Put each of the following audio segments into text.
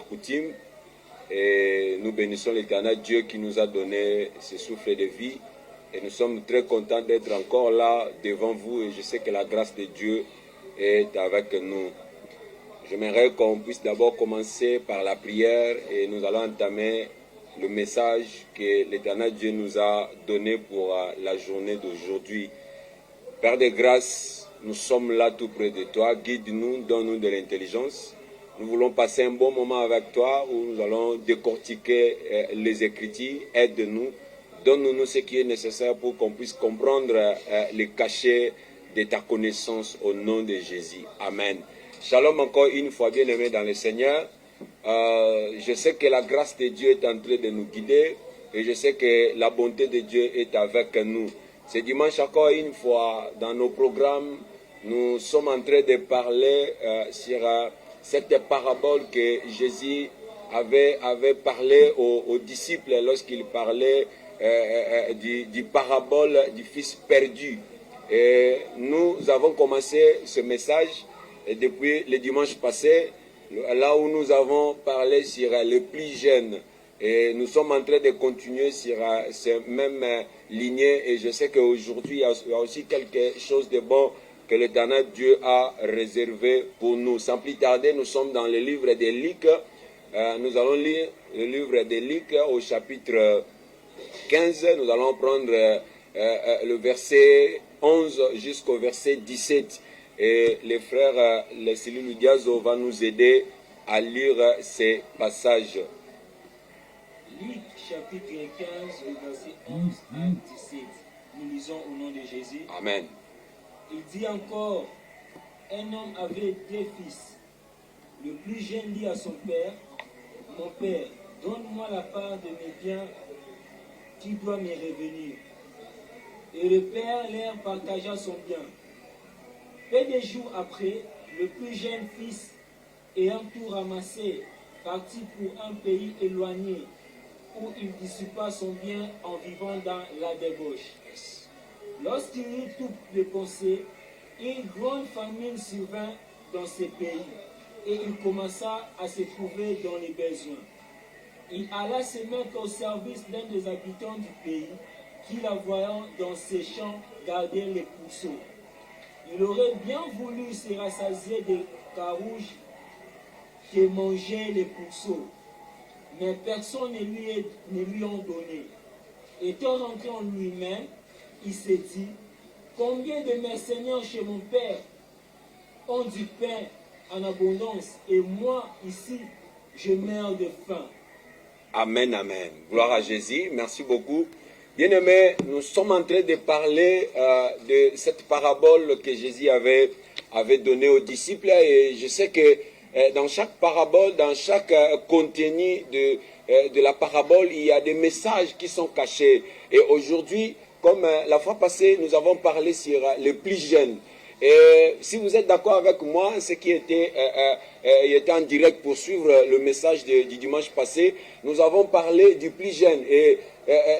coutume. Et nous bénissons l'Éternel Dieu qui nous a donné ce souffle de vie. Et nous sommes très contents d'être encore là devant vous. Et je sais que la grâce de Dieu est avec nous. J'aimerais qu'on puisse d'abord commencer par la prière et nous allons entamer le message que l'Éternel Dieu nous a donné pour la journée d'aujourd'hui. Père de grâce, nous sommes là tout près de toi. Guide-nous, donne-nous de l'intelligence. Nous voulons passer un bon moment avec toi où nous allons décortiquer les Écritures. Aide-nous, donne-nous ce qui est nécessaire pour qu'on puisse comprendre les cachets de ta connaissance au nom de Jésus. Amen. Shalom encore une fois, bien-aimés dans le Seigneur. Je sais que la grâce de Dieu est en train de nous guider et je sais que la bonté de Dieu est avec nous. Ce dimanche encore une fois, dans nos programmes, nous sommes en train de parler sur cette parabole que Jésus avait parlé aux disciples lorsqu'il parlait du parabole du fils perdu. Et nous avons commencé ce message depuis le dimanche passé, là où nous avons parlé sur les plus jeunes. Et nous sommes en train de continuer sur ces mêmes lignées. Et je sais qu'aujourd'hui, il y a aussi quelque chose de bon que l'Éternel Dieu a réservé pour nous. Sans plus tarder, nous sommes dans le livre de Luc. Nous allons lire le livre de Luc au chapitre 15. Nous allons prendre le verset 11 jusqu'au verset 17. Et les frères, les cellules Diazo va nous aider à lire ces passages. Luc chapitre 15, verset 11 à 17. Nous lisons au nom de Jésus. Amen. Il dit encore, un homme avait deux fils. Le plus jeune dit à son père, mon père, donne-moi la part de mes biens qui doit me revenir. Et le père leur partagea son bien. Peu de jours après, le plus jeune fils, ayant tout ramassé, partit pour un pays éloigné, où il dissipa son bien en vivant dans la débauche. Lorsqu'il eut tout dépensé, une grande famine survint dans ce pays, et il commença à se trouver dans les besoins. Il alla se mettre au service d'un des habitants du pays, qui, la voyant dans ses champs, gardait les pourceaux. Il aurait bien voulu se rassasier des carouges que mangeaient les pourceaux, mais personne ne lui en donné. Étant rentré en lui-même, il s'est dit, combien de mes seigneurs chez mon père ont du pain en abondance, et moi, ici, je meurs de faim. Amen, amen. Gloire à Jésus. Merci beaucoup. Bien-aimés, nous sommes en train de parler de cette parabole que Jésus avait donnée aux disciples. Et je sais que dans chaque parabole, dans chaque contenu de la parabole, il y a des messages qui sont cachés. Et aujourd'hui, comme la fois passée, nous avons parlé sur les plus jeunes. Et si vous êtes d'accord avec moi, ce qui était en direct pour suivre le message du dimanche passé, nous avons parlé du plus jeune. Et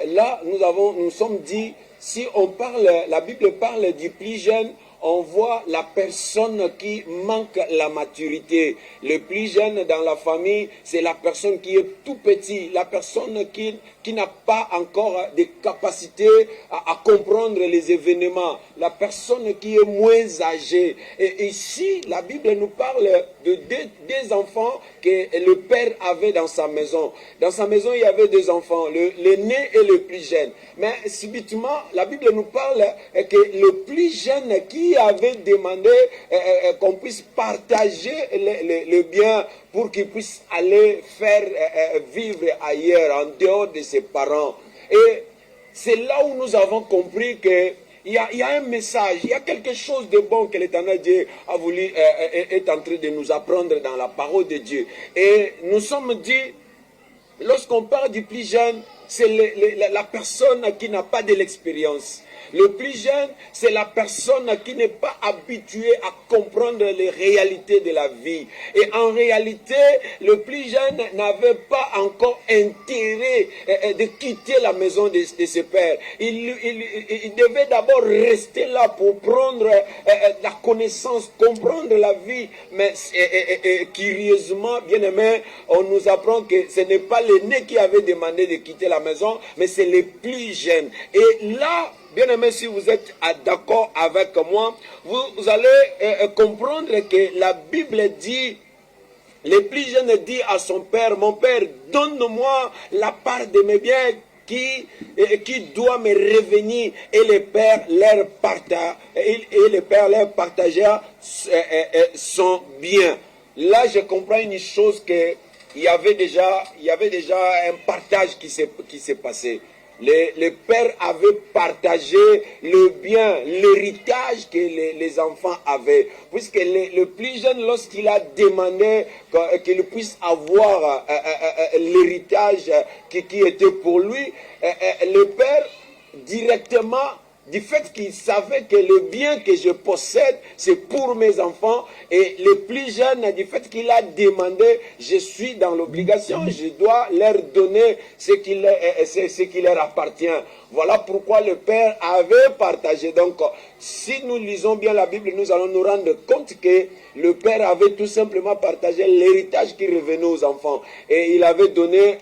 là, nous sommes dit, si on parle, la Bible parle du plus jeune, on voit la personne qui manque la maturité. Le plus jeune dans la famille, c'est la personne qui est tout petit, la personne qui n'a pas encore de capacité à comprendre les événements, la personne qui est moins âgée. Et ici, la Bible nous parle de deux enfants que le père avait dans sa maison. Dans sa maison, il y avait deux enfants, l'aîné et le plus jeune. Mais subitement, la Bible nous parle que le plus jeune qui avait demandé qu'on puisse partager le bien pour qu'il puisse aller faire vivre ailleurs, en dehors de ses parents. Et c'est là où nous avons compris que il y a un message, il y a quelque chose de bon que l'Éternel Dieu a voulu, est en train de nous apprendre dans la parole de Dieu. Et nous sommes dit, lorsqu'on parle du plus jeune, c'est la personne qui n'a pas de l'expérience. Le plus jeune, c'est la personne qui n'est pas habituée à comprendre les réalités de la vie. Et en réalité, le plus jeune n'avait pas encore intérêt de quitter la maison de ses pères. Il devait d'abord rester là pour prendre la connaissance, comprendre la vie. Mais curieusement, bien aimé, on nous apprend que ce n'est pas l'aîné qui avait demandé de quitter la maison, mais c'est les plus jeunes. Et là, bien aimé, si vous êtes d'accord avec moi, vous allez comprendre que la Bible dit, le plus jeune dit à son père, mon père, donne-moi la part de mes biens qui doit me revenir. Et le père leur partagea son bien. Là, je comprends une chose, que il y avait déjà un partage qui s'est passé. Les pères avaient partagé le bien, l'héritage que les enfants avaient. Puisque le plus jeune, lorsqu'il a demandé qu'il puisse avoir l'héritage qui était pour lui, le père directement, du fait qu'il savait que le bien que je possède, c'est pour mes enfants, et les plus jeunes, du fait qu'il a demandé, je suis dans l'obligation, je dois leur donner ce qui leur appartient. Voilà pourquoi le Père avait partagé. Donc, si nous lisons bien la Bible, nous allons nous rendre compte que le Père avait tout simplement partagé l'héritage qui revenait aux enfants. Et il avait donné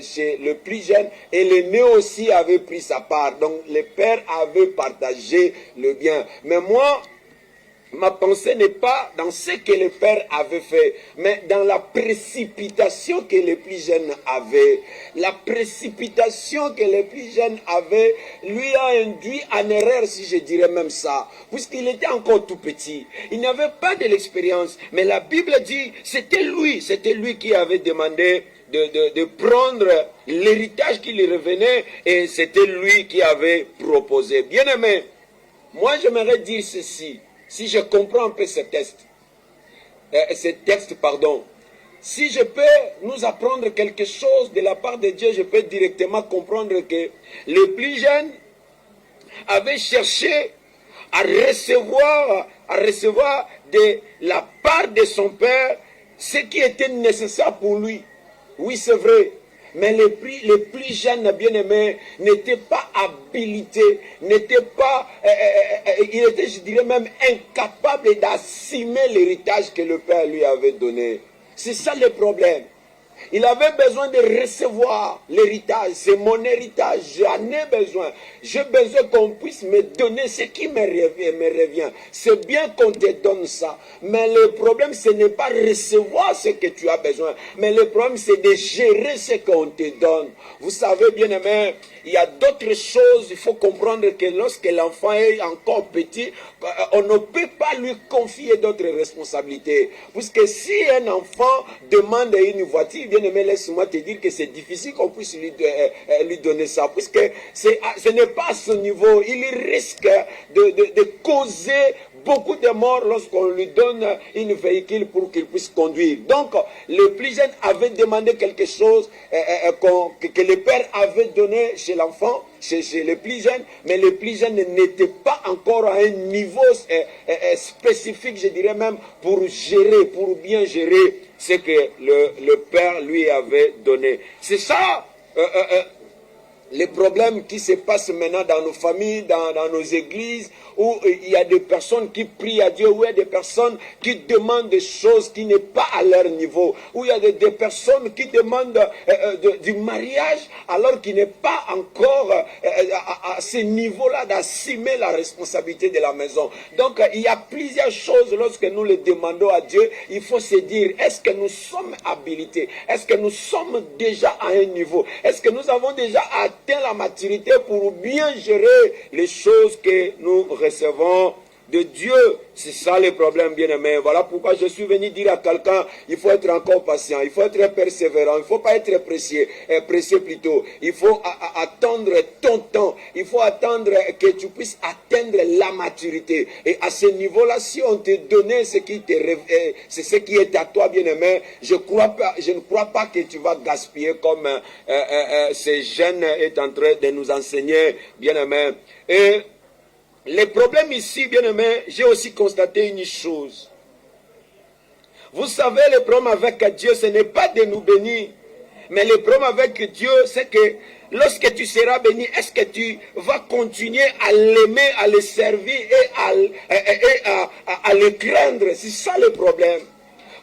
chez le plus jeune, et l'aîné aussi avait pris sa part. Donc, le Père avait partagé le bien. Mais moi, ma pensée n'est pas dans ce que le père avait fait, mais dans la précipitation que les plus jeunes avaient. La précipitation que les plus jeunes avaient lui a induit en erreur, si je dirais même ça, puisqu'il était encore tout petit. Il n'avait pas de l'expérience, mais la Bible dit, c'était lui qui avait demandé de prendre l'héritage qui lui revenait, et c'était lui qui avait proposé. Bien aimé, moi j'aimerais dire ceci. Si je comprends un peu ce texte, si je peux nous apprendre quelque chose de la part de Dieu, je peux directement comprendre que les plus jeunes avaient cherché à recevoir de la part de son père ce qui était nécessaire pour lui. Oui, c'est vrai. Mais les plus jeunes, bien-aimés, n'étaient pas habilités, il était, je dirais même, incapable d'assumer l'héritage que le Père lui avait donné. C'est ça le problème. Il avait besoin de recevoir l'héritage. C'est mon héritage, j'en ai besoin. J'ai besoin qu'on puisse me donner ce qui me revient. C'est bien qu'on te donne ça. Mais le problème, ce n'est pas recevoir ce que tu as besoin. Mais le problème, c'est de gérer ce qu'on te donne. Vous savez, bien aimé, il y a d'autres choses. Il faut comprendre que lorsque l'enfant est encore petit, on ne peut pas lui confier d'autres responsabilités. Puisque si un enfant demande une voiture, bien aimé, laisse-moi te dire que c'est difficile qu'on puisse lui donner ça. Puisque ce n'est pas à ce niveau. Il risque de causer beaucoup de morts lorsqu'on lui donne une véhicule pour qu'il puisse conduire. Donc, les plus jeunes avaient demandé quelque chose que le père avait donné chez l'enfant, chez les plus jeunes, mais les plus jeunes n'étaient pas encore à un niveau spécifique, je dirais même, pour bien gérer ce que le père lui avait donné. C'est ça les problèmes qui se passent maintenant dans nos familles, dans nos églises, où il y a des personnes qui prient à Dieu, où il y a des personnes qui demandent des choses qui n'est pas à leur niveau, où il y a des personnes qui demandent du mariage alors qu'il n'est pas encore à ce niveau-là d'assumer la responsabilité de la maison. Donc il y a plusieurs choses lorsque nous les demandons à Dieu, il faut se dire, est-ce que nous sommes habilités? Est-ce que nous sommes déjà à un niveau? Est-ce que nous avons déjà atteint la maturité pour bien gérer les choses que nous recevons de Dieu. C'est ça le problème, bien-aimé. Voilà pourquoi je suis venu dire à quelqu'un, il faut être encore patient, il faut être persévérant, il ne faut pas être pressé plutôt. Il faut attendre ton temps, il faut attendre que tu puisses atteindre la maturité. Et à ce niveau-là, si on te donnait ce qui c'est ce qui est à toi, bien-aimé, je ne crois pas que tu vas gaspiller comme ces jeunes est en train de nous enseigner, bien-aimé. Et le problème ici, bien-aimé, j'ai aussi constaté une chose. Vous savez, le problème avec Dieu, ce n'est pas de nous bénir. Mais le problème avec Dieu, c'est que lorsque tu seras béni, est-ce que tu vas continuer à l'aimer, à le servir et à le craindre? C'est ça le problème.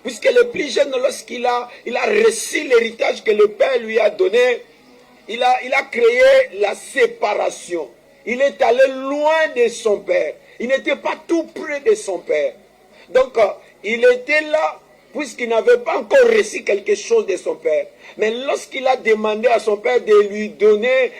Puisque le plus jeune, lorsqu'il a reçu l'héritage que le Père lui a donné, il a créé la séparation. Il est allé loin de son père. Il n'était pas tout près de son père. Donc, il était là, puisqu'il n'avait pas encore reçu quelque chose de son père. Mais lorsqu'il a demandé à son père de lui donner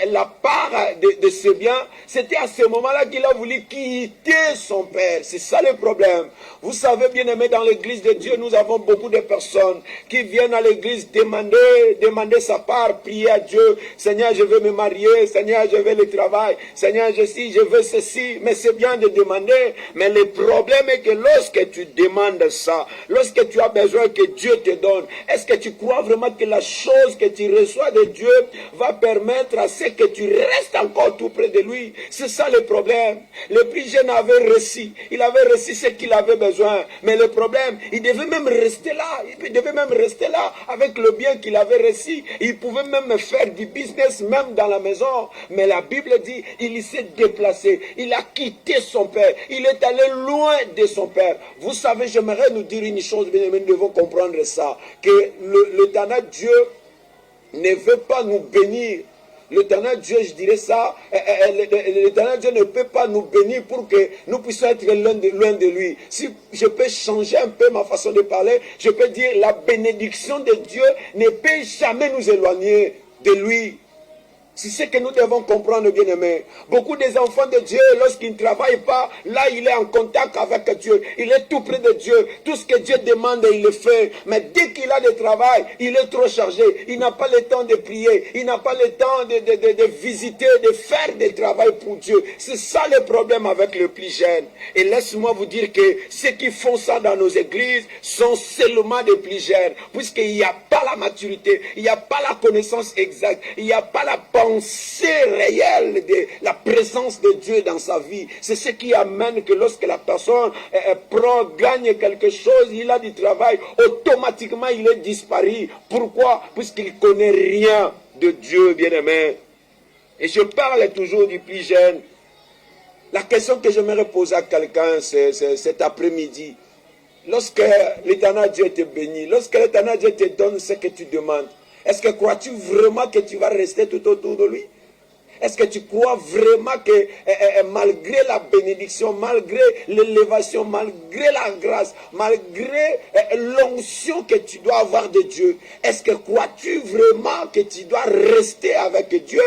la part de ses biens, c'était à ce moment-là qu'il a voulu quitter son père. C'est ça le problème. Vous savez, bien aimé, dans l'église de Dieu, nous avons beaucoup de personnes qui viennent à l'église demander sa part, prier à Dieu. Seigneur, je veux me marier. Seigneur, je veux le travail. Seigneur, je veux ceci. Mais c'est bien de demander. Mais le problème est que lorsque tu demandes ça, lorsque tu as besoin que Dieu te donne, est-ce que tu crois vraiment que la chose que tu reçois de Dieu va permettre à ce que tu restes encore tout près de lui? C'est ça le problème. Le plus jeune avait reçu. Il avait reçu ce qu'il avait besoin. Mais le problème, il devait même rester là. Il devait même rester là avec le bien qu'il avait reçu. Il pouvait même faire du business même dans la maison. Mais la Bible dit, il s'est déplacé. Il a quitté son père. Il est allé loin de son père. Vous savez, j'aimerais nous dire une chose, bien aimés, nous devons comprendre ça. Que l'éternel Dieu ne veut pas nous bénir. L'éternel Dieu, je dirais ça, l'éternel Dieu ne peut pas nous bénir pour que nous puissions être loin de lui. Si je peux changer un peu ma façon de parler, je peux dire la bénédiction de Dieu ne peut jamais nous éloigner de lui. C'est ce que nous devons comprendre, bien-aimés. Beaucoup des enfants de Dieu, lorsqu'ils ne travaillent pas, là, il est en contact avec Dieu. Il est tout près de Dieu. Tout ce que Dieu demande, il le fait. Mais dès qu'il a du travail, il est trop chargé. Il n'a pas le temps de prier. Il n'a pas le temps de visiter, de faire du travail pour Dieu. C'est ça le problème avec le plus jeune. Et laisse-moi vous dire que ceux qui font ça dans nos églises sont seulement des plus jeunes. Puisqu'il n'y a pas la maturité, il n'y a pas la connaissance exacte, il n'y a pas la pensée réelle de la présence de Dieu dans sa vie. C'est ce qui amène que lorsque la personne gagne quelque chose, il a du travail, automatiquement il est disparu. Pourquoi? Puisqu'il ne connaît rien de Dieu, bien-aimé. Et je parle toujours du plus jeune. La question que j'aimerais poser à quelqu'un cet après-midi, lorsque l'éternel Dieu te bénit, lorsque l'éternel Dieu te donne ce que tu demandes, est-ce que crois-tu vraiment que tu vas rester tout autour de lui? Est-ce que tu crois vraiment que malgré la bénédiction, malgré l'élévation, malgré la grâce, malgré l'onction que tu dois avoir de Dieu, est-ce que crois-tu vraiment que tu dois rester avec Dieu?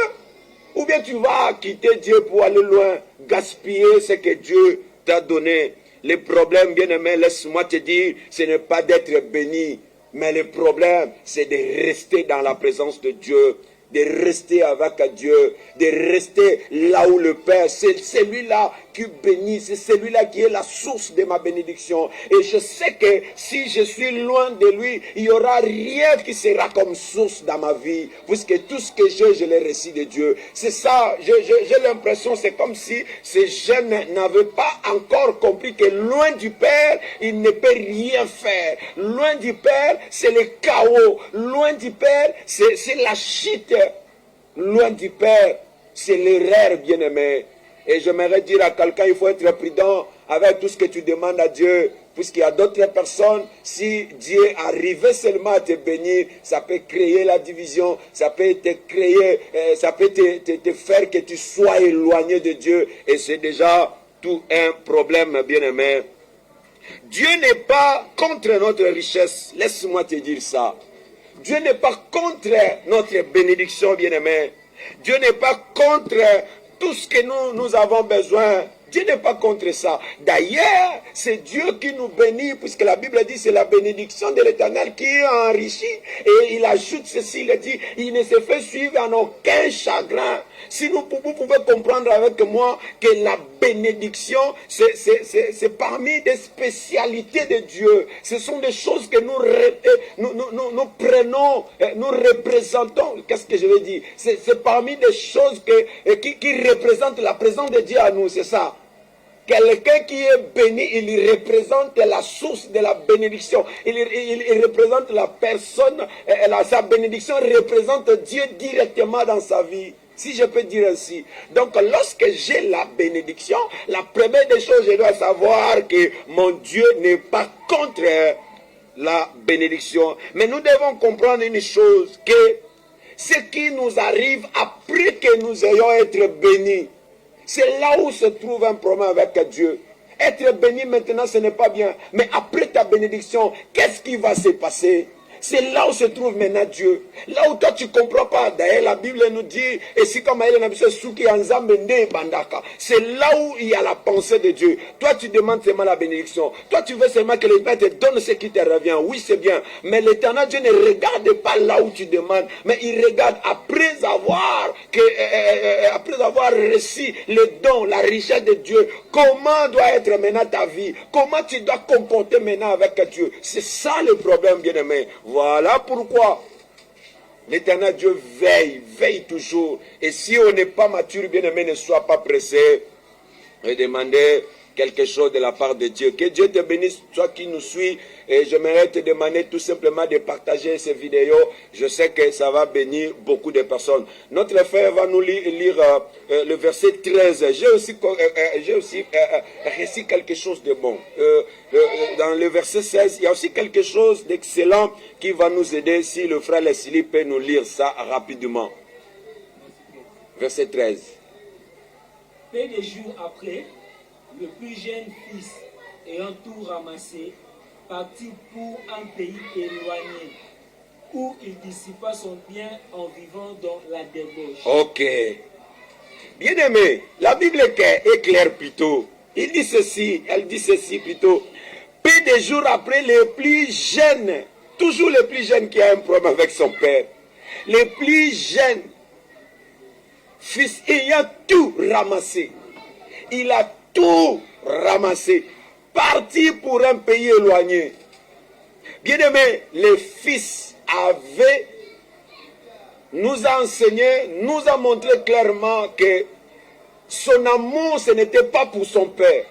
Ou bien tu vas quitter Dieu pour aller loin, gaspiller ce que Dieu t'a donné? Le problème, bien-aimé, laisse-moi te dire, ce n'est pas d'être béni. Mais le problème, c'est de rester dans la présence de Dieu, de rester avec Dieu, de rester là où le Père, c'est celui-là qui bénit, c'est celui-là qui est la source de ma bénédiction. Et je sais que si je suis loin de lui, il n'y aura rien qui sera comme source dans ma vie, puisque tout ce que j'ai, je l'ai reçu de Dieu. C'est ça, j'ai l'impression, c'est comme si ces jeunes n'avaient pas encore compris que loin du Père, il ne peut rien faire. Loin du Père, c'est le chaos. Loin du Père, c'est la chute. Loin du Père, c'est l'erreur, bien-aimé. Et j'aimerais dire à quelqu'un, il faut être prudent avec tout ce que tu demandes à Dieu. Puisqu'il y a d'autres personnes, si Dieu arrivait seulement à te bénir, ça peut créer la division, ça peut te créer, ça peut te faire que tu sois éloigné de Dieu. Et c'est déjà tout un problème, bien-aimé. Dieu n'est pas contre notre richesse. Laisse-moi te dire ça. Dieu n'est pas contre notre bénédiction, bien-aimé. Dieu n'est pas contre tout ce que nous avons besoin. Dieu n'est pas contre ça. D'ailleurs, c'est Dieu qui nous bénit, puisque la Bible dit c'est la bénédiction de l'Éternel qui enrichit. Et il ajoute ceci, il dit, il ne se fait suivre en aucun chagrin. Si vous pouvez comprendre avec moi que la bénédiction, c'est parmi des spécialités de Dieu. Ce sont des choses que nous prenons, nous représentons. Qu'est-ce que je veux dire? C'est parmi des choses qui représentent la présence de Dieu à nous, c'est ça. Quelqu'un qui est béni, il représente la source de la bénédiction. Il représente la personne, sa bénédiction représente Dieu directement dans sa vie. Si je peux dire ainsi. Donc, lorsque j'ai la bénédiction, la première des choses, je dois savoir que mon Dieu n'est pas contre la bénédiction. Mais nous devons comprendre une chose, que ce qui nous arrive après que nous ayons été bénis, c'est là où se trouve un problème avec Dieu. Être béni maintenant, ce n'est pas bien. Mais après ta bénédiction, qu'est-ce qui va se passer? C'est là où se trouve maintenant Dieu. Là où toi tu ne comprends pas. D'ailleurs la Bible nous dit, et si comme elle a c'est là où il y a la pensée de Dieu. Toi tu demandes seulement la bénédiction. Toi tu veux seulement que le Père te donne ce qui te revient. Oui c'est bien. Mais l'Éternel Dieu ne regarde pas là où tu demandes. Mais il regarde après avoir reçu le don, la richesse de Dieu. Comment doit être maintenant ta vie? Comment tu dois comporter maintenant avec Dieu? C'est ça le problème, bien-aimé. Voilà pourquoi l'Éternel Dieu veille toujours. Et si on n'est pas mature, bien-aimé, ne sois pas pressé et demandez quelque chose de la part de Dieu. Que Dieu te bénisse, toi qui nous suis. Et j'aimerais te demander tout simplement de partager ces vidéos. Je sais que ça va bénir beaucoup de personnes. Notre frère va nous lire le verset 13. J'ai aussi réussi quelque chose de bon. Dans le verset 16, il y a aussi quelque chose d'excellent qui va nous aider si le frère Leslie peut nous lire ça rapidement. Verset 13. Peu de jours après, le plus jeune fils, ayant tout ramassé, partit pour un pays éloigné, où il dissipa son bien en vivant dans la débauche. Ok. Bien-aimé, la Bible est claire plutôt. Elle dit ceci plutôt. Peu de jours après, le plus jeune, toujours le plus jeune qui a un problème avec son père, le plus jeune fils ayant tout ramassé, il a tout ramassé, parti pour un pays éloigné. Bien-aimé, le fils nous a enseigné, nous a montré clairement que son amour, ce n'était pas pour son père,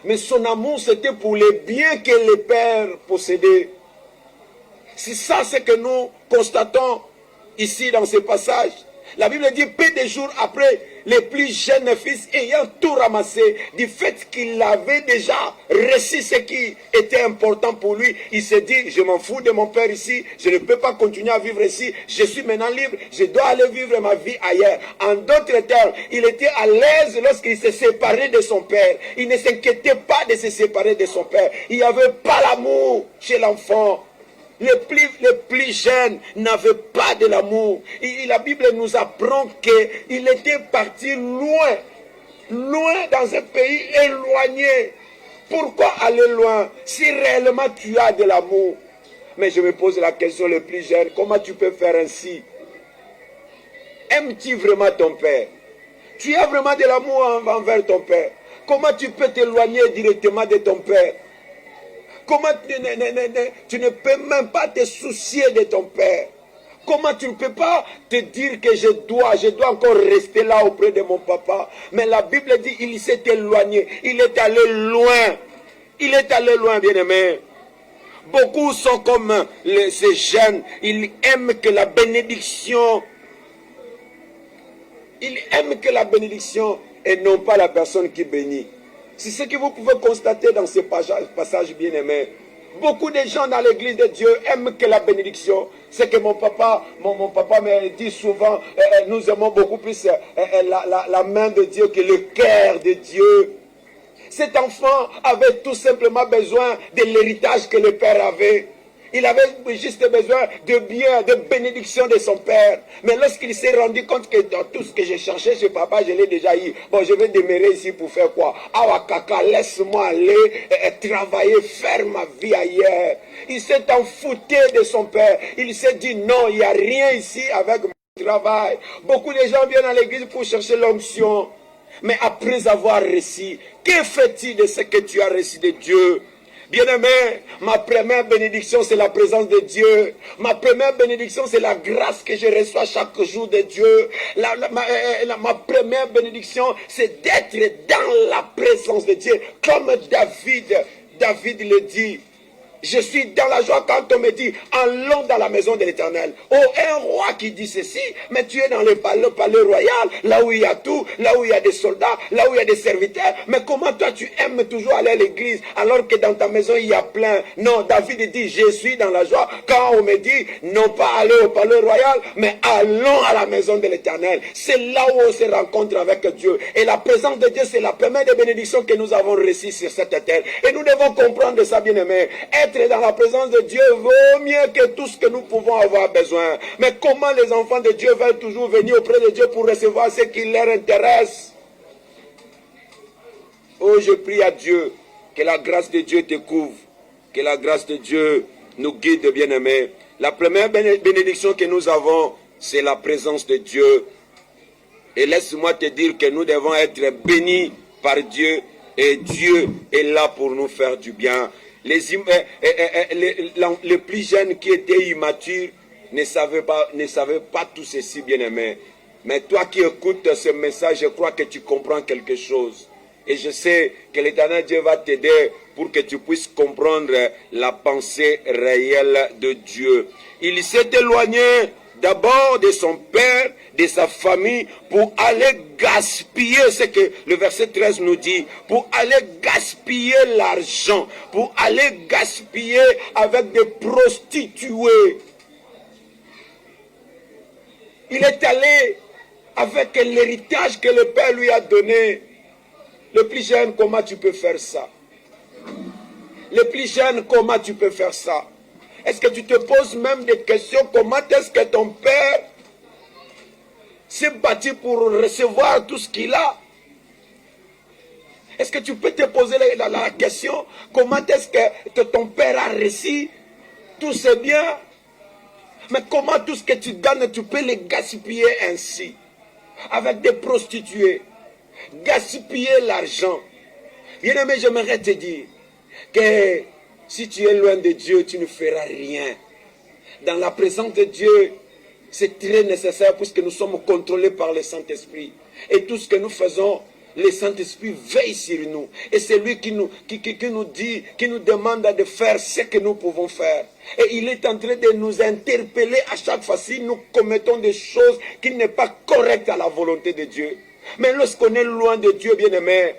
mais son amour, c'était pour les biens que le père possédait. C'est ça ce que nous constatons ici dans ce passage. La Bible dit, peu de jours après, le plus jeune fils ayant tout ramassé, du fait qu'il avait déjà reçu ce qui était important pour lui, il s'est dit, je m'en fous de mon père ici, je ne peux pas continuer à vivre ici, je suis maintenant libre, je dois aller vivre ma vie ailleurs. En d'autres termes, il était à l'aise lorsqu'il s'est séparé de son père. Il ne s'inquiétait pas de se séparer de son père. Il n'y avait pas l'amour chez l'enfant. Les plus jeunes n'avaient pas de l'amour. La Bible nous apprend qu'il était parti loin dans un pays éloigné. Pourquoi aller loin si réellement tu as de l'amour? Mais je me pose la question, les plus jeunes, comment tu peux faire ainsi? Aimes-tu vraiment ton père? Tu as vraiment de l'amour envers ton père? Comment tu peux t'éloigner directement de ton père? Comment tu ne peux même pas te soucier de ton père? Comment tu ne peux pas te dire que je dois encore rester là auprès de mon papa? Mais la Bible dit il s'est éloigné, il est allé loin. Il est allé loin, bien-aimé. Beaucoup sont comme ces jeunes, ils aiment que la bénédiction. Ils aiment que la bénédiction et non pas la personne qui bénit. C'est ce que vous pouvez constater dans ce passage bien-aimé. Beaucoup de gens dans l'église de Dieu aiment que la bénédiction. C'est que mon papa me dit souvent, nous aimons beaucoup plus la main de Dieu que le cœur de Dieu. Cet enfant avait tout simplement besoin de l'héritage que le père avait. Il avait juste besoin de bien, de bénédiction de son père. Mais lorsqu'il s'est rendu compte que dans tout ce que j'ai cherché chez papa, je l'ai déjà eu. Bon, je vais demeurer ici pour faire quoi? Ah, kaka, laisse-moi aller travailler, faire ma vie ailleurs. Il s'est enfouté de son père. Il s'est dit non, il n'y a rien ici avec mon travail. Beaucoup de gens viennent à l'église pour chercher l'onction. Mais après avoir reçu, que fait-il de ce que tu as reçu de Dieu? Bien-aimé, ma première bénédiction, c'est la présence de Dieu. Ma première bénédiction, c'est la grâce que je reçois chaque jour de Dieu. Ma première bénédiction, c'est d'être dans la présence de Dieu. Comme David le dit. Je suis dans la joie quand on me dit, allons dans la maison de l'Éternel. Oh, un roi qui dit ceci, mais tu es dans le palais royal, là où il y a tout, là où il y a des soldats, là où il y a des serviteurs. Mais comment toi tu aimes toujours aller à l'église, alors que dans ta maison il y a plein? Non, David dit, je suis dans la joie quand on me dit, non pas aller au palais royal, mais allons à la maison de l'Éternel. C'est là où on se rencontre avec Dieu. Et la présence de Dieu, c'est la première des bénédictions que nous avons reçues sur cette terre. Et nous devons comprendre ça, bien-aimés. Être dans la présence de Dieu vaut mieux que tout ce que nous pouvons avoir besoin. Mais comment les enfants de Dieu veulent toujours venir auprès de Dieu pour recevoir ce qui leur intéresse? Oh, je prie à Dieu que la grâce de Dieu te couvre, que la grâce de Dieu nous guide, bien-aimés. La première bénédiction que nous avons, c'est la présence de Dieu. Et laisse-moi te dire que nous devons être bénis par Dieu, et Dieu est là pour nous faire du bien. Les plus jeunes qui étaient immatures ne savaient pas tout ceci, bien-aimé. Mais toi qui écoutes ce message, je crois que tu comprends quelque chose. Et je sais que l'Éternel Dieu va t'aider pour que tu puisses comprendre la pensée réelle de Dieu. Il s'est éloigné d'abord de son père, de sa famille, pour aller gaspiller, ce que le verset 13 nous dit, pour aller gaspiller l'argent, pour aller gaspiller avec des prostituées. Il est allé avec l'héritage que le père lui a donné. Le plus jeune, comment tu peux faire ça? Le plus jeune, comment tu peux faire ça? Est-ce que tu te poses même des questions? Comment est-ce que ton père s'est battu pour recevoir tout ce qu'il a? Est-ce que tu peux te poser la question? Comment est-ce que ton père a reçu tous ces biens? Mais comment tout ce que tu donnes, tu peux les gaspiller ainsi? Avec des prostituées. Gaspiller l'argent. Bien-aimé, j'aimerais te dire que si tu es loin de Dieu, tu ne feras rien. Dans la présence de Dieu, c'est très nécessaire puisque nous sommes contrôlés par le Saint-Esprit. Et tout ce que nous faisons, le Saint-Esprit veille sur nous. Et c'est lui qui nous dit, qui nous demande de faire ce que nous pouvons faire. Et il est en train de nous interpeller à chaque fois si nous commettons des choses qui ne sont pas correctes à la volonté de Dieu. Mais lorsqu'on est loin de Dieu, bien-aimé,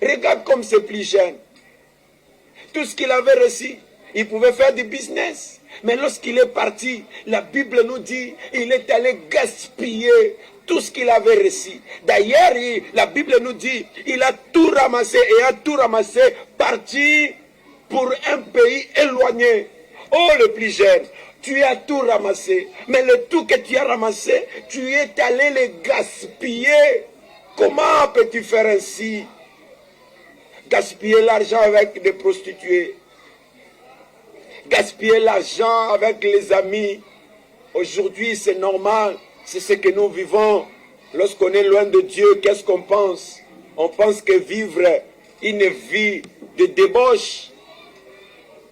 regarde comme c'est plus jeune. Tout ce qu'il avait reçu, il pouvait faire du business. Mais lorsqu'il est parti, la Bible nous dit, il est allé gaspiller tout ce qu'il avait reçu. D'ailleurs, la Bible nous dit, il a tout ramassé et a tout ramassé, parti pour un pays éloigné. Oh, le plus jeune, tu as tout ramassé. Mais le tout que tu as ramassé, tu es allé le gaspiller. Comment peux-tu faire ainsi? Gaspiller l'argent avec des prostituées. Gaspiller l'argent avec les amis. Aujourd'hui, c'est normal. C'est ce que nous vivons. Lorsqu'on est loin de Dieu, qu'est-ce qu'on pense? On pense que vivre une vie de débauche.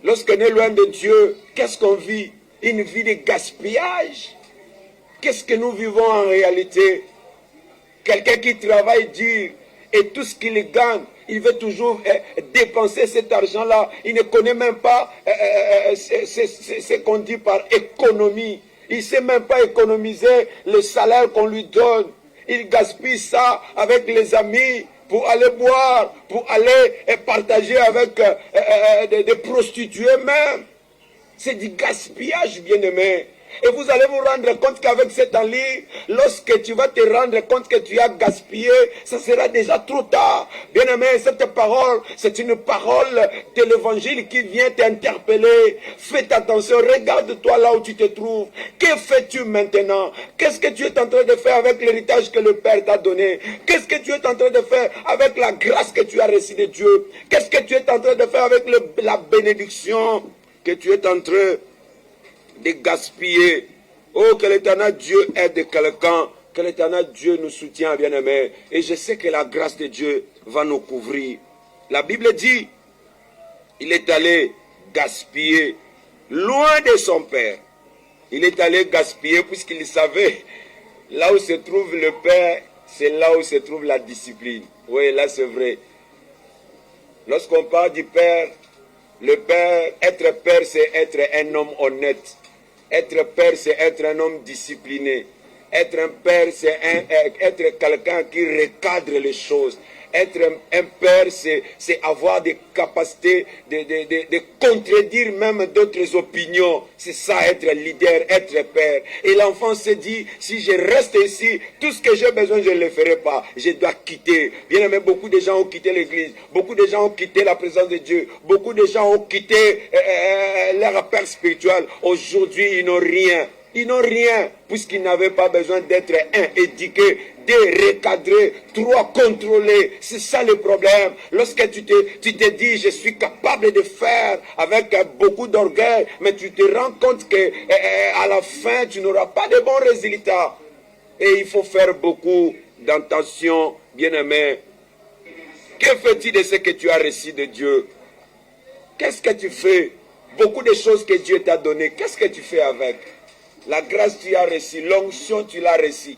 Lorsqu'on est loin de Dieu, qu'est-ce qu'on vit? Une vie de gaspillage. Qu'est-ce que nous vivons en réalité? Quelqu'un qui travaille dur et tout ce qu'il gagne, il veut toujours dépenser cet argent-là. Il ne connaît même pas ce qu'on dit par économie. Il ne sait même pas économiser le salaire qu'on lui donne. Il gaspille ça avec les amis pour aller boire, pour aller partager avec des prostituées même. C'est du gaspillage, bien-aimé. Et vous allez vous rendre compte qu'avec cet enlit, lorsque tu vas te rendre compte que tu as gaspillé, ça sera déjà trop tard. Bien-aimé, cette parole, c'est une parole de l'évangile qui vient t'interpeller. Faites attention, regarde-toi là où tu te trouves. Que fais-tu maintenant? Qu'est-ce que tu es en train de faire avec l'héritage que le Père t'a donné? Qu'est-ce que tu es en train de faire avec la grâce que tu as reçue de Dieu? Qu'est-ce que tu es en train de faire avec la bénédiction que tu es en train de gaspiller? Oh, que l'Éternel Dieu aide quelqu'un, que l'Éternel Dieu nous soutient, bien-aimés. Et je sais que la grâce de Dieu va nous couvrir. La Bible dit, il est allé gaspiller loin de son Père. Il est allé gaspiller puisqu'il savait, là où se trouve le Père, c'est là où se trouve la discipline. Oui, là c'est vrai. Lorsqu'on parle du Père, le Père, être Père, c'est être un homme honnête. Être Père, c'est être un homme discipliné. Être un Père, c'est être quelqu'un qui recadre les choses. Être un Père, c'est avoir des capacités de contredire même d'autres opinions. C'est ça, être leader, être Père. Et l'enfant se dit, si je reste ici, tout ce que j'ai besoin, je ne le ferai pas. Je dois quitter. Bien aimé, beaucoup de gens ont quitté l'église. Beaucoup de gens ont quitté la présence de Dieu. Beaucoup de gens ont quitté leur Père spirituel. Aujourd'hui, ils n'ont rien. Ils n'ont rien, puisqu'ils n'avaient pas besoin d'être éduqués, de recadrer, trois contrôler. C'est ça le problème. Lorsque tu te dis, je suis capable de faire avec beaucoup d'orgueil, mais tu te rends compte que à la fin, tu n'auras pas de bons résultats. Et il faut faire beaucoup d'attention, bien-aimé. Que fais-tu de ce que tu as reçu de Dieu? Qu'est-ce que tu fais? Beaucoup de choses que Dieu t'a données, qu'est-ce que tu fais avec? La grâce, tu l'as reçue. L'onction, tu l'as reçue.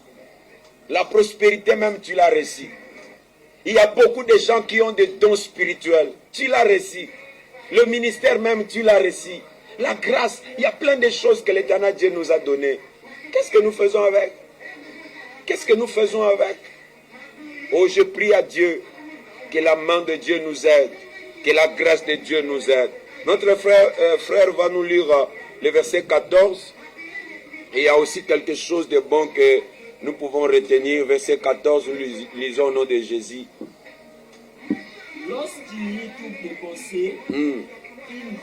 La prospérité même, tu l'as reçue. Il y a beaucoup de gens qui ont des dons spirituels. Tu l'as reçu. Le ministère même, tu l'as reçu. La grâce, il y a plein de choses que l'Éternel Dieu nous a données. Qu'est-ce que nous faisons avec? Qu'est-ce que nous faisons avec? Oh, je prie à Dieu que la main de Dieu nous aide. Que la grâce de Dieu nous aide. Notre frère va nous lire le verset 14. Et il y a aussi quelque chose de bon que nous pouvons retenir. Verset 14, lisons au nom de Jésus. Lorsqu'il eut tout dépensé, une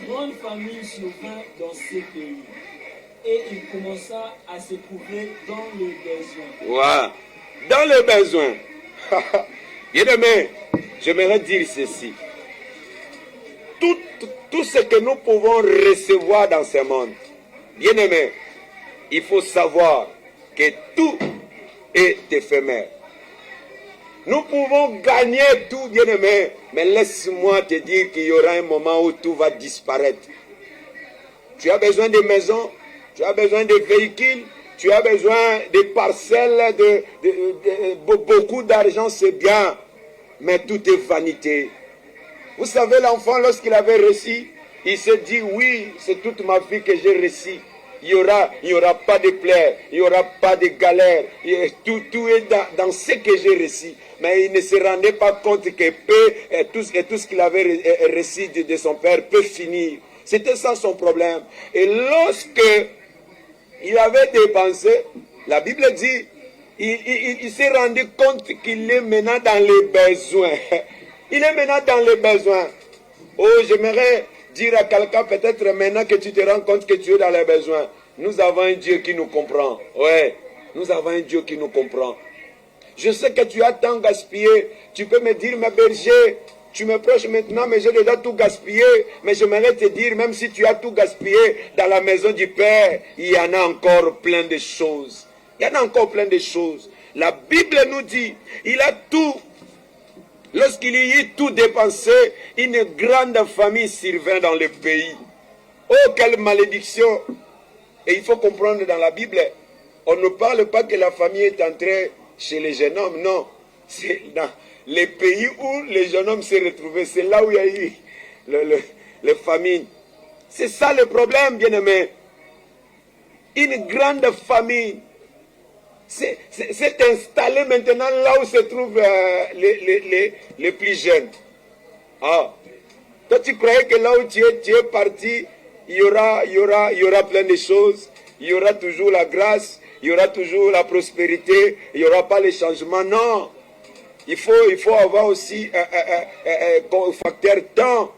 grande famine survint dans ces pays. Et il commença à se trouver dans le besoin. Ouais, dans le besoin. Bien-aimé, j'aimerais dire ceci. Tout ce que nous pouvons recevoir dans ce monde, bien-aimé, il faut savoir que tout est éphémère. Nous pouvons gagner tout, bien-aimé, mais laisse-moi te dire qu'il y aura un moment où tout va disparaître. Tu as besoin de maisons, tu as besoin de véhicules, tu as besoin de parcelles, beaucoup d'argent, c'est bien, mais tout est vanité. Vous savez, l'enfant, lorsqu'il avait reçu, il s'est dit, oui, c'est toute ma vie que j'ai reçue. Il n'y aura pas de plaies, il n'y aura pas de galères. Tout est dans ce que j'ai reçu. Mais il ne se rendait pas compte que tout ce qu'il avait reçu de son père peut finir. C'était ça son problème. Et lorsque il avait dépensé, la Bible dit, il s'est rendu compte qu'il est maintenant dans les besoins. Il est maintenant dans les besoins. Oh, j'aimerais dire à quelqu'un peut-être maintenant que tu te rends compte que tu es dans les besoins. Nous avons un Dieu qui nous comprend. Ouais, nous avons un Dieu qui nous comprend. Je sais que tu as tant gaspillé. Tu peux me dire, mes bergers, tu me prêches maintenant, mais j'ai déjà tout gaspillé. Mais j'aimerais te dire, même si tu as tout gaspillé dans la maison du Père, il y en a encore plein de choses. Il y en a encore plein de choses. La Bible nous dit, il a tout. Lorsqu'il y eut tout dépensé, une grande famille survint dans le pays. Oh, quelle malédiction! Et il faut comprendre dans la Bible, on ne parle pas que la famille est entrée chez les jeunes hommes, non. C'est dans les pays où les jeunes hommes s'est retrouvés, c'est là où il y a eu les famines. C'est ça le problème, bien-aimé. Une grande famille s'est installée maintenant là où se trouvent les plus jeunes. Ah, toi tu croyais que là où tu es parti, il y aura plein de choses. il y aura toujours la grâce, il y aura toujours la prospérité, il n'y aura pas les changements. Non. Il faut avoir aussi un facteur temps.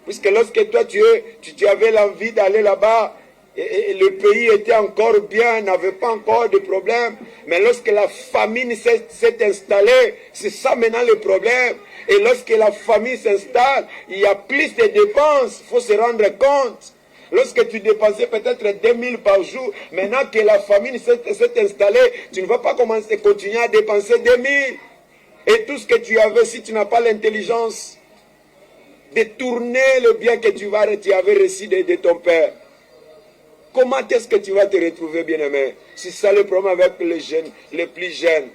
Puisque lorsque toi, tu avais l'envie d'aller là-bas, et le pays était encore bien, n'avait pas encore de problème. Mais lorsque la famine s'est installée, c'est ça maintenant le problème. Et lorsque la famine s'installe, il y a plus de dépenses. Il faut se rendre compte. Lorsque tu dépensais peut-être 2000 par jour, maintenant que la famine s'est installée, tu ne vas pas continuer à dépenser 2000. Et tout ce que tu avais, si tu n'as pas l'intelligence de tourner le bien que tu avais reçu de ton père, comment est-ce que tu vas te retrouver, bien-aimé? C'est ça le problème avec les jeunes, les plus jeunes.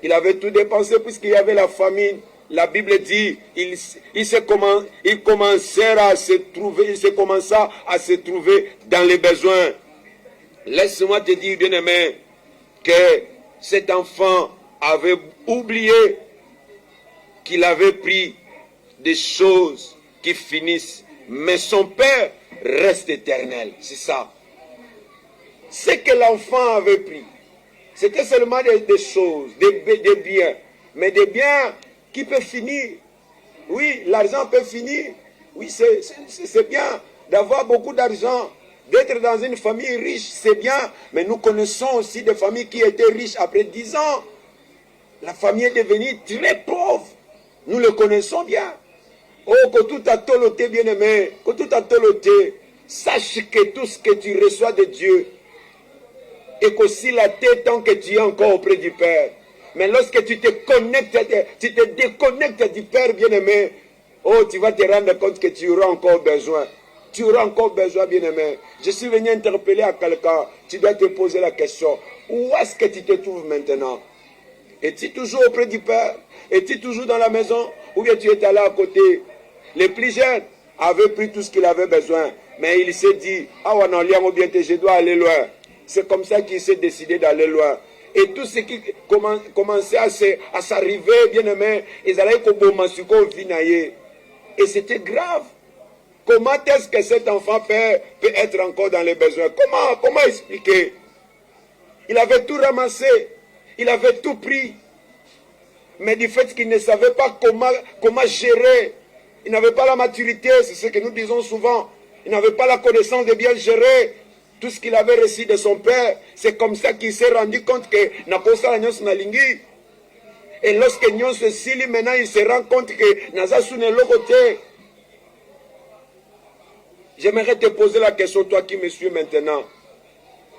Il avait tout dépensé puisqu'il y avait la famine. La Bible dit, il commença à se trouver dans les besoins. Laisse-moi te dire, bien-aimé, que cet enfant avait oublié qu'il avait pris des choses qui finissent. Mais son père reste éternel. C'est ça. Ce que l'enfant avait pris, c'était seulement des choses, des biens. Mais des biens qui peuvent finir. Oui, l'argent peut finir. Oui, c'est bien d'avoir beaucoup d'argent. D'être dans une famille riche, c'est bien. Mais nous connaissons aussi des familles qui étaient riches après 10 ans. La famille est devenue très pauvre. Nous le connaissons bien. Oh, que tout a toloté, bien-aimé. Que tout a toloté. Sache que tout ce que tu reçois de Dieu est qu'aussi la tête tant que tu es encore auprès du Père. Mais lorsque tu te déconnectes du Père, bien-aimé, oh, tu vas te rendre compte que tu auras encore besoin. Tu auras encore besoin, bien-aimé. Je suis venu interpeller à quelqu'un. Tu dois te poser la question. Où est-ce que tu te trouves maintenant? Es-tu toujours auprès du Père? Es-tu toujours dans la maison? Ou bien tu es allé à côté? Les plus jeunes avaient pris tout ce qu'il avait besoin. Mais il s'est dit, ah ouais, non, je dois aller loin. C'est comme ça qu'il s'est décidé d'aller loin. Et tout ce qui commençait à s'arriver, bien aimé, ils allaient au vinailler. Et c'était grave. Comment est-ce que cet enfant peut être encore dans les besoins? Comment expliquer? Il avait tout ramassé. Il avait tout pris. Mais du fait qu'il ne savait pas comment gérer, il n'avait pas la maturité, c'est ce que nous disons souvent. Il n'avait pas la connaissance de bien gérer tout ce qu'il avait reçu de son père. C'est comme ça qu'il s'est rendu compte que Nakosa Nyons Nalingi. Et lorsque Nyons se sili, maintenant il se rend compte que Nazasune Logote. J'aimerais te poser la question, toi qui me suis maintenant.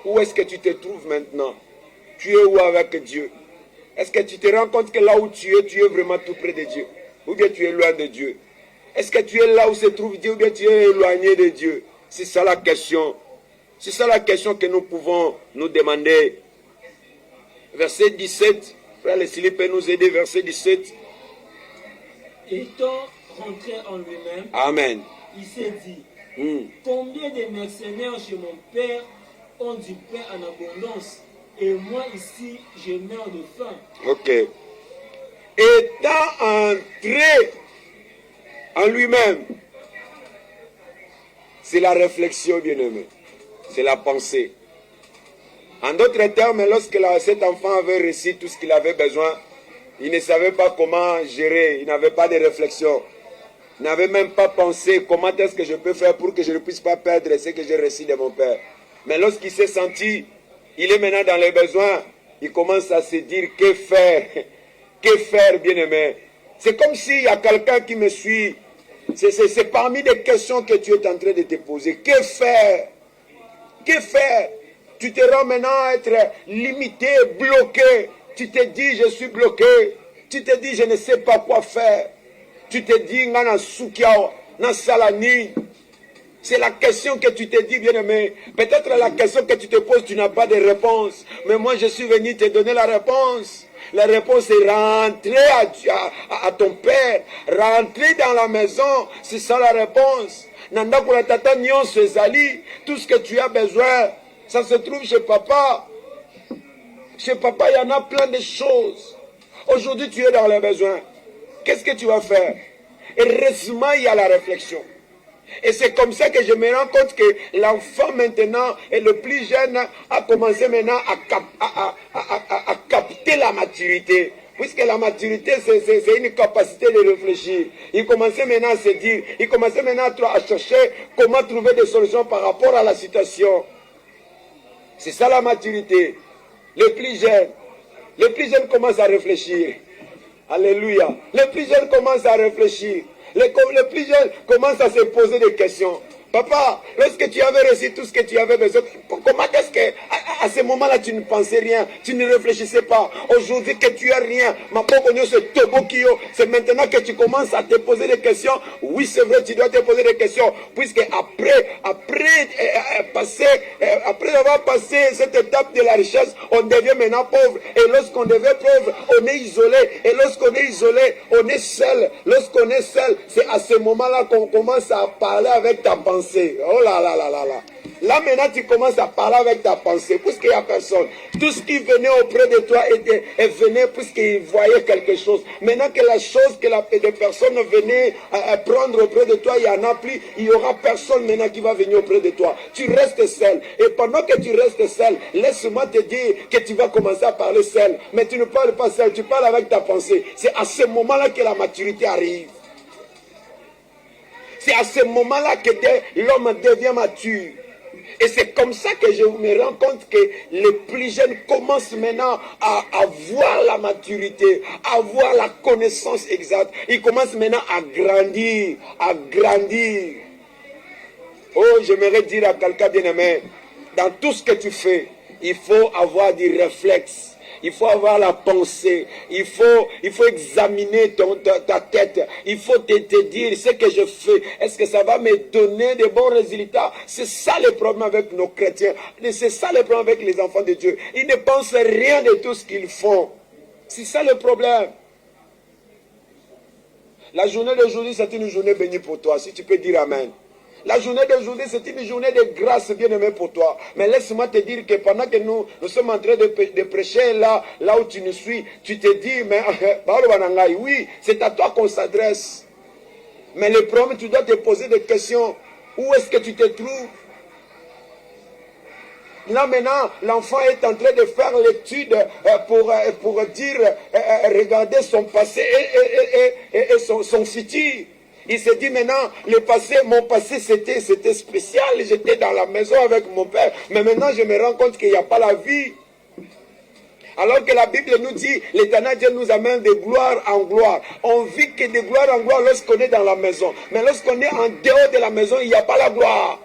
Où est-ce que tu te trouves maintenant? Tu es où avec Dieu? Est-ce que tu te rends compte que là où tu es vraiment tout près de Dieu? Ou bien tu es loin de Dieu? Est-ce que tu es là où se trouve Dieu ou bien tu es éloigné de Dieu? C'est ça la question. C'est ça la question que nous pouvons nous demander. Verset 17. Frère Leslie peut nous aider. Verset 17. Étant rentré en lui-même, Amen. il s'est dit, combien de mercenaires chez mon père ont du pain en abondance, et moi ici, je meurs de faim. Ok. Étant entré en lui-même, c'est la réflexion, bien-aimé. C'est la pensée. En d'autres termes, lorsque cet enfant avait reçu tout ce qu'il avait besoin, il ne savait pas comment gérer, il n'avait pas de réflexion. Il n'avait même pas pensé comment est-ce que je peux faire pour que je ne puisse pas perdre ce que j'ai reçu de mon père. Mais lorsqu'il s'est senti, il est maintenant dans les besoins, il commence à se dire, que faire? Que faire, bien-aimé? C'est comme s'il y a quelqu'un qui me suit. C'est parmi les questions que tu es en train de te poser. Que faire? Que faire? Tu te rends maintenant à être limité, bloqué. Tu te dis, je suis bloqué. Tu te dis, je ne sais pas quoi faire. Tu te dis, Ngana Soukiao, Salani. C'est la question que tu te dis, bien-aimé. Peut-être la question que tu te poses, tu n'as pas de réponse. Mais moi, je suis venu te donner la réponse. La réponse est rentrer à ton père. Rentrer dans la maison. C'est ça la réponse. Nanda Kuratata Nyon Sezali. Tout ce que tu as besoin, ça se trouve chez papa. Chez papa, il y en a plein de choses. Aujourd'hui, tu es dans les besoins. Qu'est-ce que tu vas faire? Heureusement, il y a la réflexion. Et c'est comme ça que je me rends compte que l'enfant maintenant, et le plus jeune, a commencé maintenant à capter la maturité. Puisque la maturité, c'est une capacité de réfléchir. Il commençait maintenant à se dire, il commençait maintenant à chercher comment trouver des solutions par rapport à la situation. C'est ça la maturité. Les plus jeunes commencent à réfléchir. Alléluia. Les plus jeunes commencent à réfléchir. Les plus jeunes commencent à se poser des questions. Papa, lorsque tu avais reçu tout ce que tu avais besoin, comment est-ce que à ce moment-là tu ne pensais rien, tu ne réfléchissais pas? Aujourd'hui que tu as rien, c'est maintenant que tu commences à te poser des questions. Oui, c'est vrai, tu dois te poser des questions, puisque après avoir passé cette étape de la richesse, on devient maintenant pauvre. Et lorsqu'on devient pauvre, on est isolé. Et lorsqu'on est isolé, on est seul. Lorsqu'on est seul, c'est à ce moment-là qu'on commence à parler avec ta pensée. Oh là là là là là. Là maintenant tu commences à parler avec ta pensée, puisqu'il n'y a personne. Tout ce qui venait auprès de toi venait puisqu'il voyait quelque chose. Maintenant que la chose que des personnes venaient prendre auprès de toi, il n'y en a plus. Il n'y aura personne maintenant qui va venir auprès de toi. Tu restes seul. Et pendant que tu restes seul, laisse-moi te dire que tu vas commencer à parler seul. Mais tu ne parles pas seul, tu parles avec ta pensée. C'est à ce moment-là que la maturité arrive. C'est à ce moment-là que l'homme devient mature. Et c'est comme ça que je me rends compte que les plus jeunes commencent maintenant à avoir la maturité, à avoir la connaissance exacte. Ils commencent maintenant à grandir, à grandir. Oh, j'aimerais dire à quelqu'un bien-aimé, dans tout ce que tu fais, il faut avoir du réflexe. Il faut avoir la pensée, il faut examiner ta tête, il faut te dire ce que je fais, est-ce que ça va me donner de bons résultats? C'est ça le problème avec nos chrétiens, c'est ça le problème avec les enfants de Dieu. Ils ne pensent rien de tout ce qu'ils font. C'est ça le problème. La journée d'aujourd'hui, c'est une journée bénie pour toi, si tu peux dire Amen. La journée d'aujourd'hui, c'est une journée de grâce bien-aimée pour toi. Mais laisse-moi te dire que pendant que nous sommes en train de prêcher là où tu nous suis, tu te dis, mais oui, c'est à toi qu'on s'adresse. Mais le problème, tu dois te poser des questions. Où est-ce que tu te trouves? Là maintenant, l'enfant est en train de faire l'étude pour dire, regarder son passé et son futur. Il se dit maintenant, mon passé c'était spécial, j'étais dans la maison avec mon père, mais maintenant je me rends compte qu'il n'y a pas la vie. Alors que la Bible nous dit, l'Éternel Dieu nous amène de gloire en gloire. On vit que de gloire en gloire lorsqu'on est dans la maison. Mais lorsqu'on est en dehors de la maison, il n'y a pas la gloire.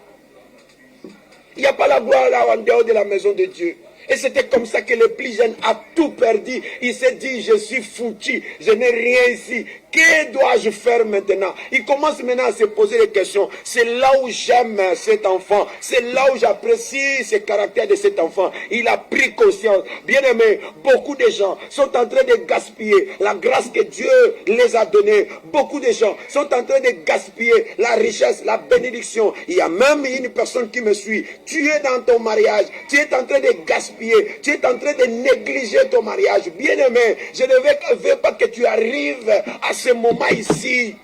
Il n'y a pas la gloire là en dehors de la maison de Dieu. Et c'était comme ça que le plus jeune a tout perdu. Il s'est dit, je suis foutu, je n'ai rien ici. Que dois-je faire maintenant? Il commence maintenant à se poser des questions. C'est là où j'aime cet enfant. C'est là où j'apprécie ce caractère de cet enfant. Il a pris conscience. Bien aimé, beaucoup de gens sont en train de gaspiller la grâce que Dieu les a donnée. Beaucoup de gens sont en train de gaspiller la richesse, la bénédiction. Il y a même une personne qui me suit. Tu es dans ton mariage. Tu es en train de gaspiller. Tu es en train de négliger ton mariage. Bien aimé, je ne veux pas que tu arrives à ce moment ici.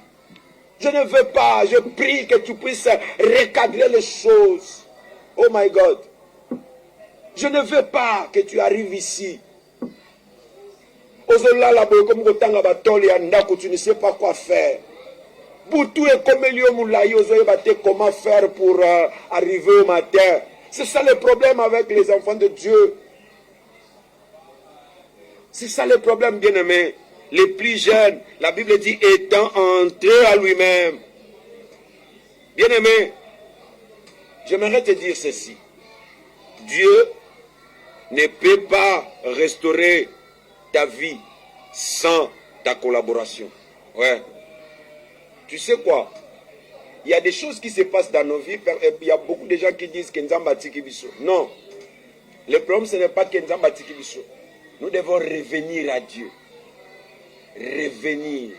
Je ne veux pas, je prie que tu puisses recadrer les choses. Oh my God. Je ne veux pas que tu arrives ici. Tu ne sais pas quoi faire. Comment faire pour arriver au matin. C'est ça le problème avec les enfants de Dieu. C'est ça le problème, bien-aimé. Les plus jeunes, la Bible dit, étant entré à lui-même. Bien-aimé, j'aimerais te dire ceci. Dieu ne peut pas restaurer ta vie sans ta collaboration. Ouais. Tu sais quoi? Il y a des choses qui se passent dans nos vies. Il y a beaucoup de gens qui disent que Nzamba tiki biso. Non. Le problème, ce n'est pas que Nzamba tiki biso. Nous devons revenir à Dieu. Revenir.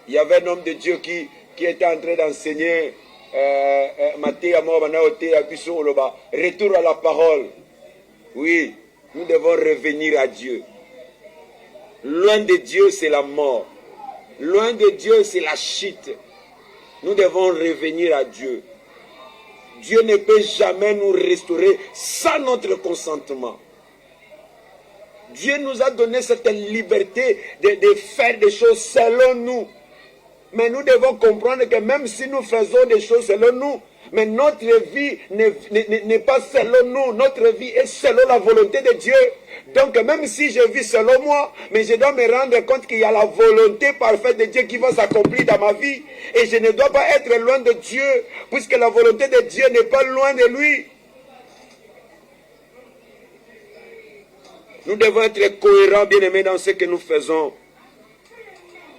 Il y avait un homme de Dieu qui était en train d'enseigner retour à la parole. Oui, nous devons revenir à Dieu. Loin de Dieu, c'est la mort. Loin de Dieu, c'est la chute. Nous devons revenir à Dieu. Dieu ne peut jamais nous restaurer sans notre consentement. Dieu nous a donné cette liberté de faire des choses selon nous. Mais nous devons comprendre que même si nous faisons des choses selon nous, mais notre vie n'est pas selon nous. Notre vie est selon la volonté de Dieu. Donc même si je vis selon moi, mais je dois me rendre compte qu'il y a la volonté parfaite de Dieu qui va s'accomplir dans ma vie. Et je ne dois pas être loin de Dieu, puisque la volonté de Dieu n'est pas loin de lui. Nous devons être cohérents, bien-aimés, dans ce que nous faisons.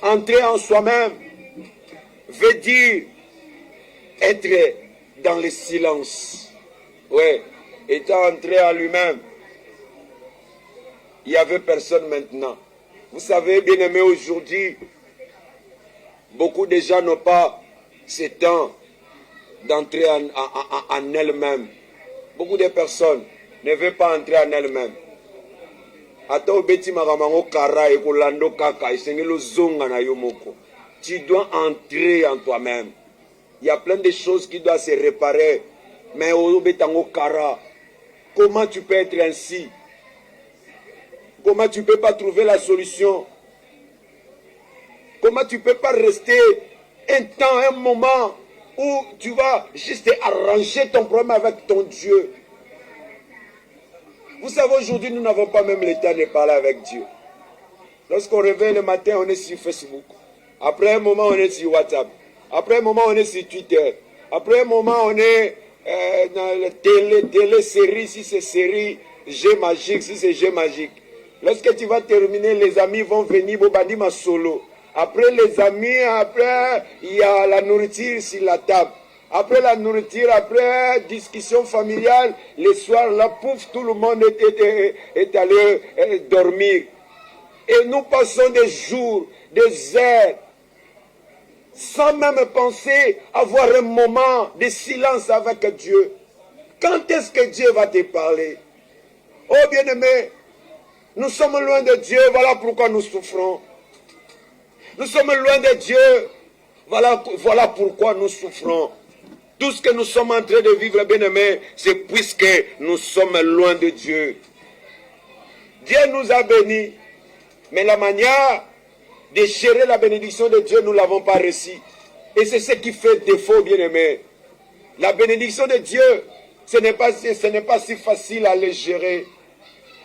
Entrer en soi-même veut dire être dans le silence. Oui, étant entré en lui-même, il n'y avait personne maintenant. Vous savez, bien-aimés, aujourd'hui, beaucoup de gens n'ont pas ce temps d'entrer en elles-mêmes. Beaucoup de personnes ne veulent pas entrer en elles-mêmes. Tu dois entrer en toi-même. Il y a plein de choses qui doivent se réparer. Mais comment tu peux être ainsi? Comment tu ne peux pas trouver la solution? Comment tu ne peux pas rester un temps, un moment où tu vas juste arranger ton problème avec ton Dieu? Vous savez, aujourd'hui, nous n'avons pas même le temps de parler avec Dieu. Lorsqu'on réveille le matin, on est sur Facebook. Après un moment, on est sur WhatsApp. Après un moment, on est sur Twitter. Après un moment, on est dans la télé-série, si c'est série, jeu magique, si c'est jeu magique. Lorsque tu vas terminer, les amis vont venir, Bobadima solo. Après les amis, après, il y a la nourriture sur la table. Après la nourriture, après discussion familiale, le soir, là, pouf, tout le monde est allé dormir. Et nous passons des jours, des heures, sans même penser avoir un moment de silence avec Dieu. Quand est-ce que Dieu va te parler? Oh bien-aimé, nous sommes loin de Dieu, voilà pourquoi nous souffrons. Nous sommes loin de Dieu, voilà pourquoi nous souffrons. Tout ce que nous sommes en train de vivre, bien-aimés, c'est puisque nous sommes loin de Dieu. Dieu nous a bénis, mais la manière de gérer la bénédiction de Dieu, nous ne l'avons pas reçue. Et c'est ce qui fait défaut, bien-aimés. La bénédiction de Dieu, ce n'est pas si facile à les gérer.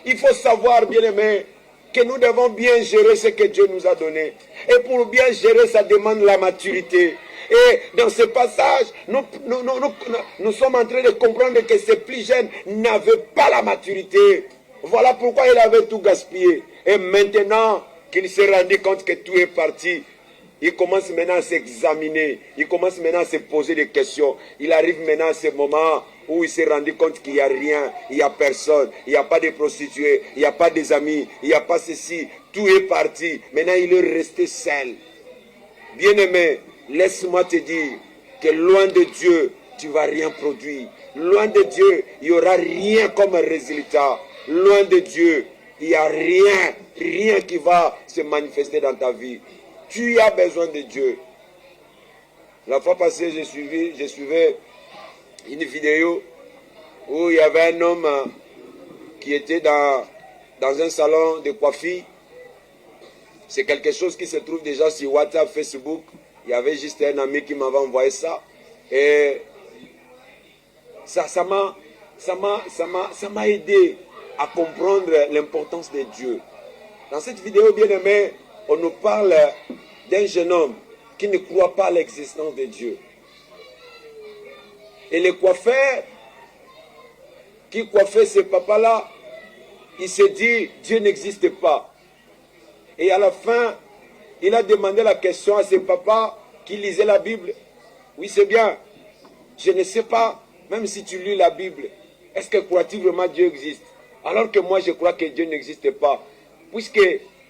Il faut savoir, bien-aimés, que nous devons bien gérer ce que Dieu nous a donné. Et pour bien gérer, ça demande la maturité. Et dans ce passage, nous sommes en train de comprendre que ces plus jeunes n'avaient pas la maturité. Voilà pourquoi il avait tout gaspillé. Et maintenant qu'il s'est rendu compte que tout est parti, il commence maintenant à s'examiner. Il commence maintenant à se poser des questions. Il arrive maintenant à ce moment où il s'est rendu compte qu'il n'y a rien, il n'y a personne, il n'y a pas de prostituées, il n'y a pas des amis, il n'y a pas ceci. Tout est parti. Maintenant, il est resté seul. Bien-aimé, laisse-moi te dire que loin de Dieu, tu ne vas rien produire. Loin de Dieu, il n'y aura rien comme résultat. Loin de Dieu, il n'y a rien qui va se manifester dans ta vie. Tu as besoin de Dieu. La fois passée, je suivais une vidéo où il y avait un homme qui était dans un salon de coiffure. C'est quelque chose qui se trouve déjà sur WhatsApp, Facebook. Il y avait juste un ami qui m'avait envoyé ça. Et ça m'a aidé à comprendre l'importance de Dieu. Dans cette vidéo, bien aimé, on nous parle d'un jeune homme qui ne croit pas à l'existence de Dieu. Et le coiffeur qui coiffait ce papa-là, il s'est dit, Dieu n'existe pas. Et à la fin, il a demandé la question à ce papa qui lisait la Bible. Oui, c'est bien. Je ne sais pas, même si tu lis la Bible, est-ce que crois-tu vraiment Dieu existe? Alors que moi, je crois que Dieu n'existe pas. Puisque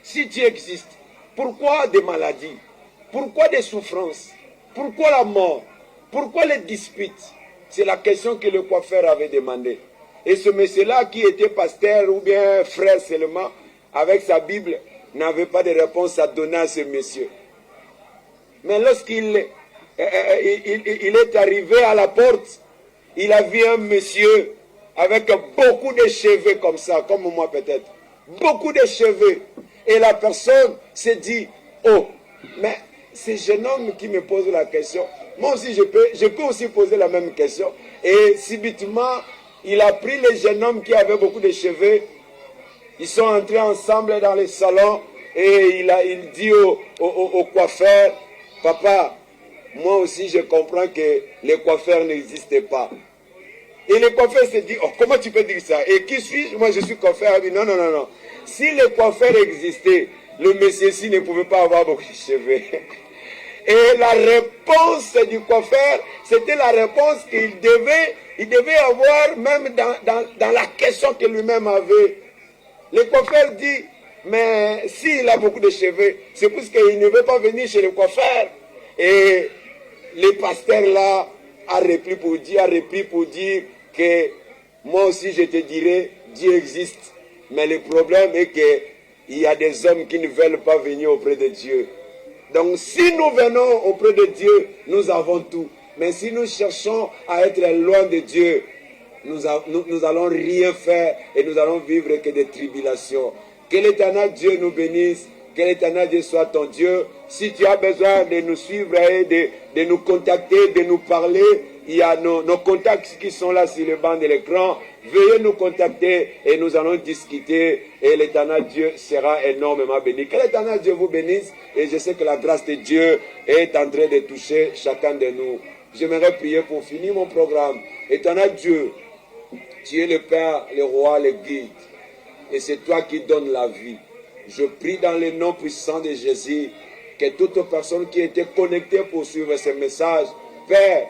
si Dieu existe, pourquoi des maladies? Pourquoi des souffrances? Pourquoi la mort? Pourquoi les disputes? C'est la question que le coiffeur avait demandé. Et ce monsieur-là, qui était pasteur ou bien frère seulement, avec sa Bible, n'avait pas de réponse à donner à ce monsieur. Mais lorsqu'il il est arrivé à la porte, il a vu un monsieur avec beaucoup de cheveux comme ça, comme moi peut-être. Beaucoup de cheveux. Et la personne s'est dit, oh, mais ce jeune homme qui me pose la question, moi aussi je peux aussi poser la même question. Et subitement, il a pris le jeune homme qui avait beaucoup de cheveux. Ils sont entrés ensemble dans le salon et il dit au coiffeur, papa, moi aussi je comprends que les coiffeurs n'existent pas. Et le coiffeur s'est dit, oh, comment tu peux dire ça? Et qui suis-je? Moi je suis coiffeur. Il dit, non, non, non, non. Si les coiffeurs existaient, le monsieur-ci ne pouvait pas avoir beaucoup de cheveux. Et la réponse du coiffeur, c'était la réponse qu'il devait avoir même dans la question que lui-même avait. Le coiffeur dit, mais s'il a beaucoup de cheveux, c'est parce qu'il ne veut pas venir chez le coiffeur. Et le pasteur là a repris pour dire que moi aussi je te dirais, Dieu existe. Mais le problème est qu'il y a des hommes qui ne veulent pas venir auprès de Dieu. Donc si nous venons auprès de Dieu, nous avons tout. Mais si nous cherchons à être loin de Dieu, nous allons rien faire et nous allons vivre que des tribulations. Que l'Éternel Dieu nous bénisse, que l'Éternel Dieu soit ton Dieu. Si tu as besoin de nous suivre et de nous contacter, de nous parler, il y a nos contacts qui sont là sur le banc de l'écran. Veuillez nous contacter et nous allons discuter et l'Éternel Dieu sera énormément béni. Que l'Éternel Dieu vous bénisse et je sais que la grâce de Dieu est en train de toucher chacun de nous. J'aimerais prier pour finir mon programme. Éternel Dieu, tu es le Père, le Roi, le Guide et c'est toi qui donnes la vie. Je prie dans le nom puissant de Jésus que toutes personnes qui étaient connectées pour suivre ce message, Père,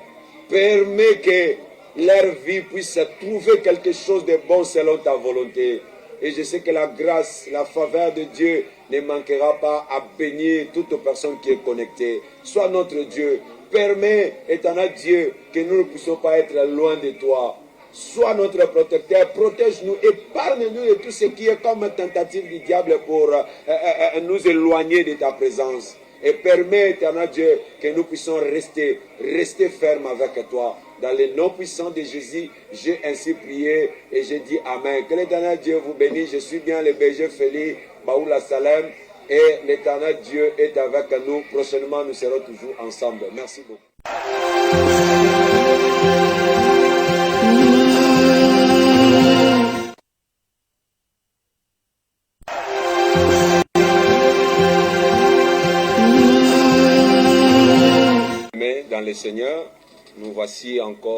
permets que leur vie puisse trouver quelque chose de bon selon ta volonté. Et je sais que la grâce, la faveur de Dieu ne manquera pas à bénir toute personne qui est connectée. Sois notre Dieu. Permets, éternel Dieu, que nous ne puissions pas être loin de toi. Sois notre protecteur, protège-nous, épargne-nous de tout ce qui est comme tentative du diable pour nous éloigner de ta présence. Et permets, éternel Dieu, que nous puissions rester fermes avec toi. Dans le nom puissant de Jésus, j'ai ainsi prié et j'ai dit Amen. Que l'éternel Dieu vous bénisse. Je suis bien le berger Félix Baoula Salem et l'éternel Dieu est avec nous. Prochainement, nous serons toujours ensemble. Merci beaucoup. Mais dans le Seigneur, nous voici encore.